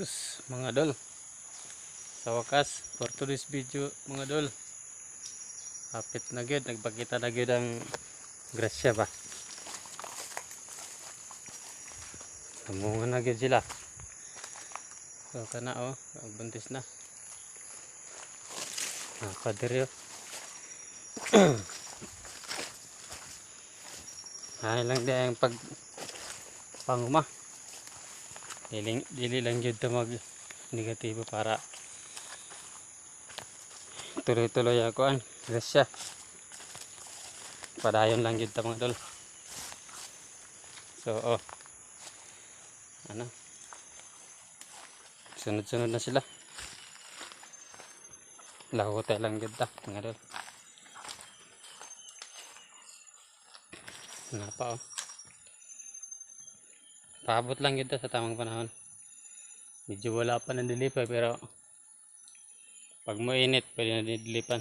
Sus mga dol, sa wakas for today's video mga dol, hapit na gyud, nagpakita na gyud ang grasya ba. Namunga na gyud sila. So kana ang buntis na. Nakadiryo. Ay lang di ang pag panguma. Dili lang yun mag negatibo para tuloy-tuloy ako ang grasya. Padayon lang yun mga dol. So ano, sunod-sunod na sila. Lahutay lang yun mga dol. Napa paabot lang yun sa tamang panahon. Medyo wala pa ng dilipay pero pag mainit pwede na dilipan.